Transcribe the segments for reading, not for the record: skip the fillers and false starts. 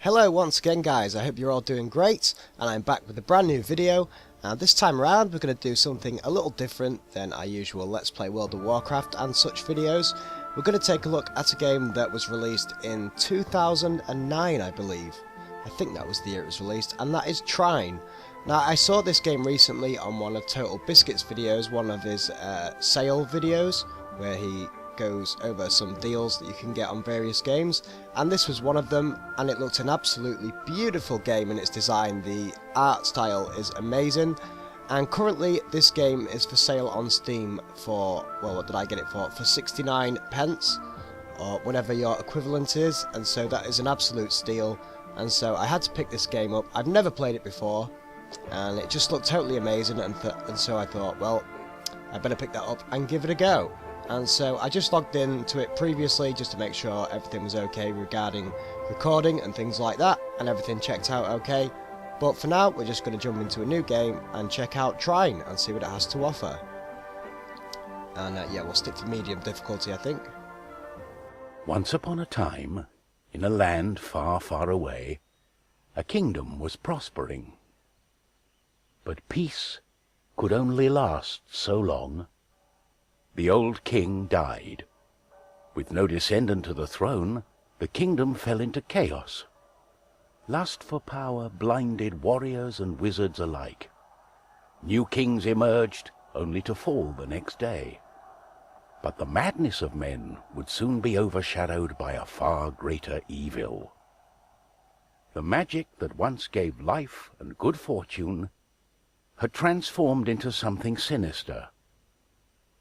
Hello once again guys, I hope you're all doing great, and I'm back with a brand new video, and this time around we're going to do something a little different than our usual Let's Play World of Warcraft and such videos. We're going to take a look at a game that was released in 2009 I believe. I think that was the year it was released, and that is Trine. Now I saw this game recently on one of Total Biscuit's videos, one of his sale videos, where he goes over some deals that you can get on various games, and this was one of them, and it looked an absolutely beautiful game in its design. The art style is amazing, and currently this game is for sale on Steam for, well, what did I get it for 69 pence, or whatever your equivalent is, and so that is an absolute steal, and so I had to pick this game up. I've never played it before, and it just looked totally amazing, and so I thought, well, I better pick that up and give it a go. And so I just logged into it previously just to make sure everything was okay regarding recording and things like that, and everything checked out okay. But for now we're just going to jump into a new game and check out Trine and see what it has to offer. And yeah, we'll stick to medium difficulty I think. Once upon a time, in a land far, far away, a kingdom was prospering. But peace could only last so long. The old king died. With no descendant to the throne, the kingdom fell into chaos. Lust for power blinded warriors and wizards alike. New kings emerged, only to fall the next day. But the madness of men would soon be overshadowed by a far greater evil. The magic that once gave life and good fortune had transformed into something sinister.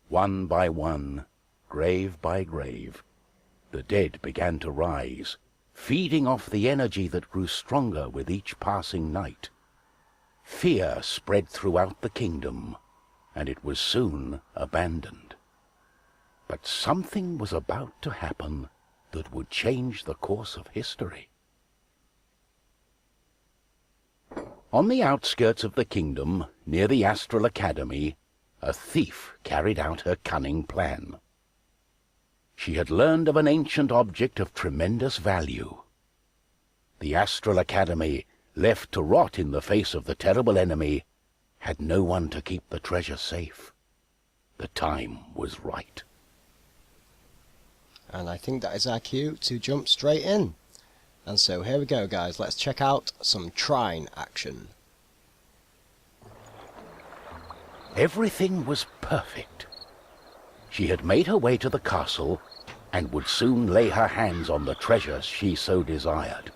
One by one, grave by grave, the dead began to rise, feeding off the energy that grew stronger with each passing night. Fear spread throughout the kingdom, and it was soon abandoned. But something was about to happen that would change the course of history. On the outskirts of the kingdom, near the Astral Academy, a thief carried out her cunning plan. She had learned of an ancient object of tremendous value. The Astral Academy, left to rot in the face of the terrible enemy, had no one to keep the treasure safe. The time was right. And I think that is our cue to jump straight in. And so here we go guys, let's check out some Trine action. Everything was perfect. She had made her way to the castle and would soon lay her hands on the treasure she so desired.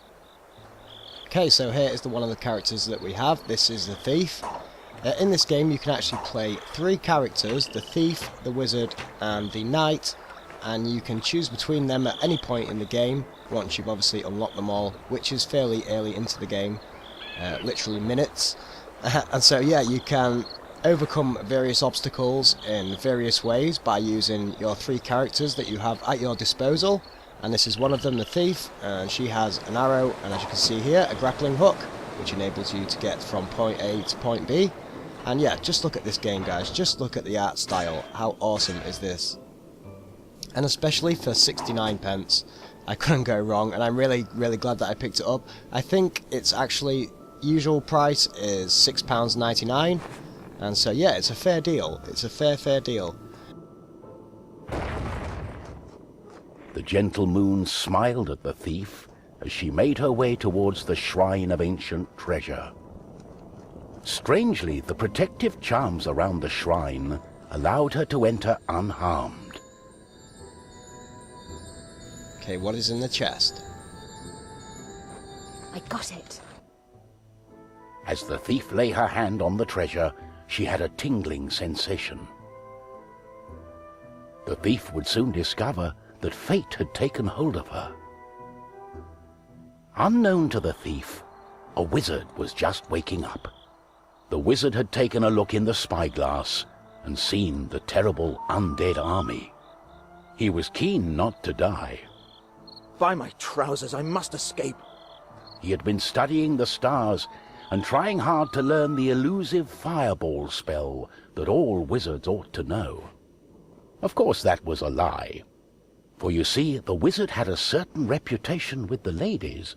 Okay, so here is one of the characters that we have. This is the thief. In this game you can actually play 3 characters, the thief, the wizard and the knight, and you can choose between them at any point in the game once you've obviously unlocked them all, which is fairly early into the game, literally minutes. And so yeah, you can overcome various obstacles in various ways by using your 3 characters that you have at your disposal, and this is one of them, the thief, and she has an arrow and, as you can see here, a grappling hook which enables you to get from point A to point B. And yeah, just look at this game guys, just look at the art style, how awesome is this? And especially for 69 pence, I couldn't go wrong, and I'm really glad that I picked it up. I think it's actually, usual price is £6.99. And so yeah, it's a fair deal. It's a fair deal. The gentle moon smiled at the thief as she made her way towards the shrine of ancient treasure. Strangely, the protective charms around the shrine allowed her to enter unharmed. Okay, what is in the chest? I got it. As the thief lay her hand on the treasure, she had a tingling sensation. The thief would soon discover that fate had taken hold of her. Unknown to the thief, a wizard was just waking up. The wizard had taken a look in the spyglass and seen the terrible undead army. He was keen not to die. By my trousers, I must escape. He had been studying the stars and trying hard to learn the elusive fireball spell that all wizards ought to know. Of course that was a lie, for you see, the wizard had a certain reputation with the ladies.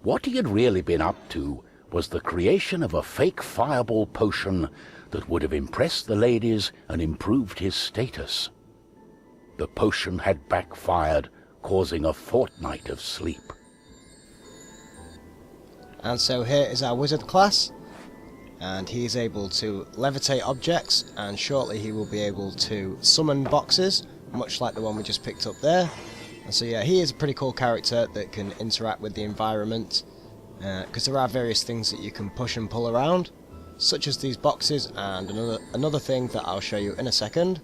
What he had really been up to was the creation of a fake fireball potion that would have impressed the ladies and improved his status. The potion had backfired, causing a fortnight of sleep. And so here is our wizard class, and he is able to levitate objects, and shortly he will be able to summon boxes, much like the one we just picked up there. And so yeah, he is a pretty cool character that can interact with the environment, because there are various things that you can push and pull around, such as these boxes, and another thing that I'll show you in a second.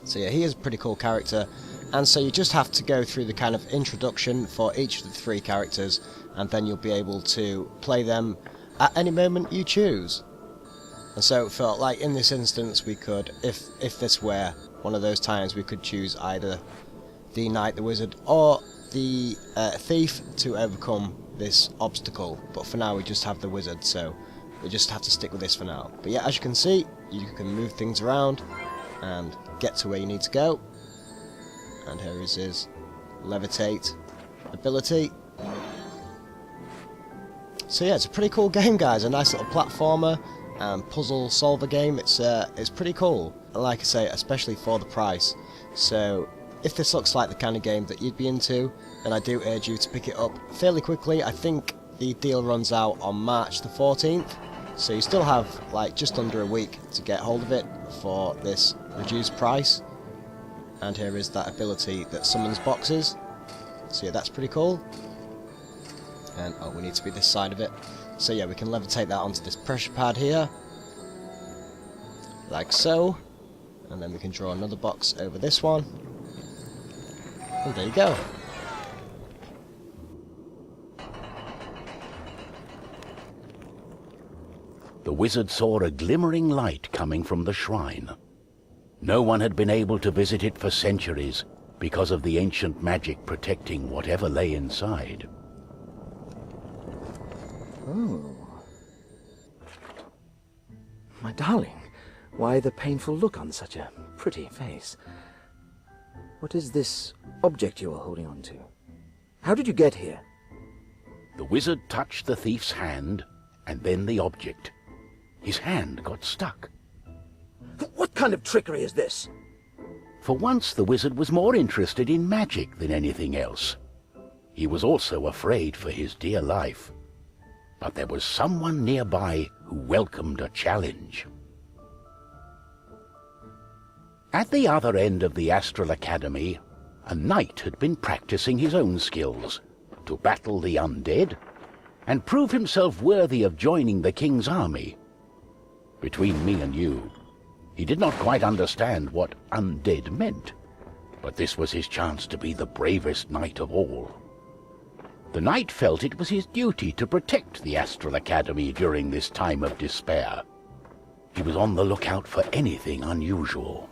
So yeah, he is a pretty cool character, and so you just have to go through the kind of introduction for each of the 3 characters, and then you'll be able to play them at any moment you choose. And so it felt like in this instance we could, if this were one of those times, we could choose either the knight, the wizard, or the thief to overcome this obstacle. But for now we just have the wizard, so we just have to stick with this for now. But yeah, as you can see, you can move things around and get to where you need to go. And here is his levitate ability. So yeah, it's a pretty cool game, guys. A nice little platformer and puzzle solver game. It's pretty cool. And like I say, especially for the price. So if this looks like the kind of game that you'd be into, then I do urge you to pick it up fairly quickly. I think the deal runs out on March the 14th. So you still have like just under a week to get hold of it for this reduced price. And here is that ability that summons boxes. So yeah, that's pretty cool. And oh, we need to be this side of it. So yeah, we can levitate that onto this pressure pad here, like so. And then we can draw another box over this one. And there you go. The wizard saw a glimmering light coming from the shrine. No one had been able to visit it for centuries because of the ancient magic protecting whatever lay inside. Oh. My darling, why the painful look on such a pretty face? What is this object you are holding on to? How did you get here? The wizard touched the thief's hand, and then the object. His hand got stuck. What kind of trickery is this? For once, the wizard was more interested in magic than anything else. He was also afraid for his dear life. But there was someone nearby who welcomed a challenge. At the other end of the Astral Academy, a knight had been practicing his own skills to battle the undead and prove himself worthy of joining the king's army. Between me and you, he did not quite understand what undead meant, but this was his chance to be the bravest knight of all. The knight felt it was his duty to protect the Astral Academy during this time of despair. He was on the lookout for anything unusual.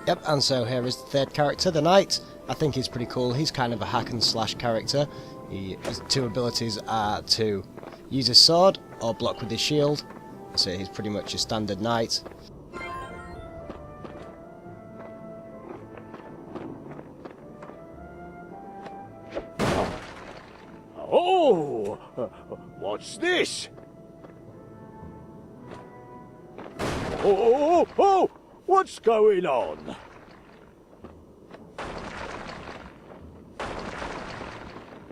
Yep, and so here is the 3rd character, the knight. I think he's pretty cool. He's kind of a hack and slash character. His 2 abilities are to use his sword or block with his shield. So he's pretty much a standard knight. Oh, what's this? Oh, what's going on?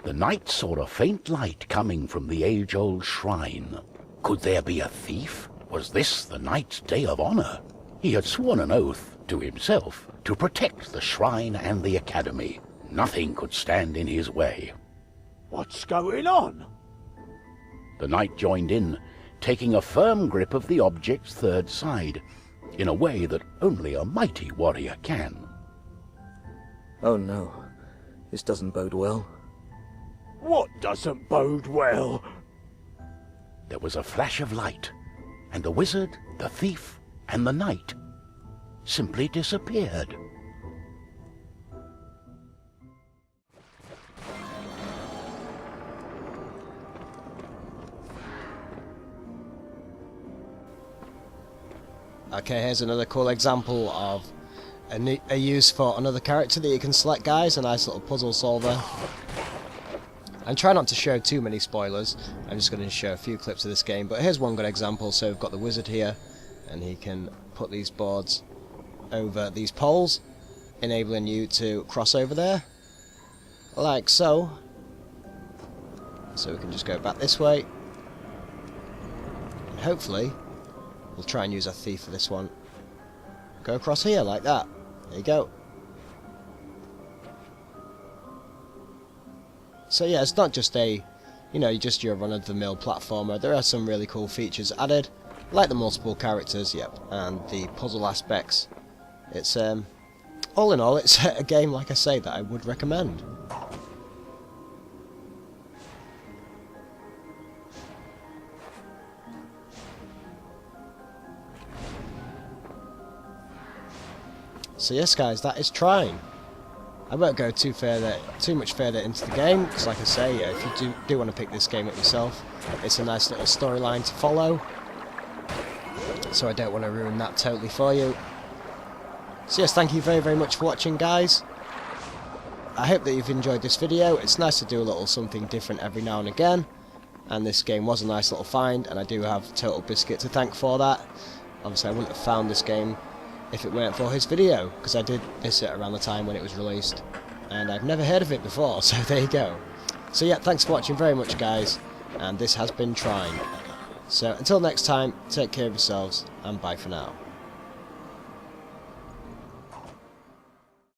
The knight saw a faint light coming from the age-old shrine. Could there be a thief? Was this the knight's day of honor? He had sworn an oath to himself to protect the shrine and the academy. Nothing could stand in his way. What's going on? The knight joined in, taking a firm grip of the object's 3rd side, in a way that only a mighty warrior can. Oh no, this doesn't bode well. What doesn't bode well? There was a flash of light, and the wizard, the thief, and the knight simply disappeared. Okay, here's another cool example of a use for another character that you can select, guys. A nice little puzzle solver. And try not to show too many spoilers. I'm just going to show a few clips of this game, but here's one good example. So we've got the wizard here, and he can put these boards over these poles, enabling you to cross over there, like so. So we can just go back this way. And hopefully, we'll try and use a thief for this one. Go across here, like that. There you go. So yeah, it's not just a, just your run-of-the-mill platformer. There are some really cool features added, like the multiple characters, yep, and the puzzle aspects. It's, all in all, it's a game, like I say, that I would recommend. So yes, guys, that is Trine. I won't go too much further into the game, because like I say, if you do want to pick this game up yourself, it's a nice little storyline to follow. So I don't want to ruin that totally for you. So yes, thank you very, very much for watching, guys. I hope that you've enjoyed this video. It's nice to do a little something different every now and again. And this game was a nice little find, and I do have Total Biscuit to thank for that. Obviously, I wouldn't have found this game if it weren't for his video, because I did miss it around the time when it was released. And I've never heard of it before, so there you go. So yeah, thanks for watching very much, guys. And this has been Trine. So until next time, take care of yourselves, and bye for now.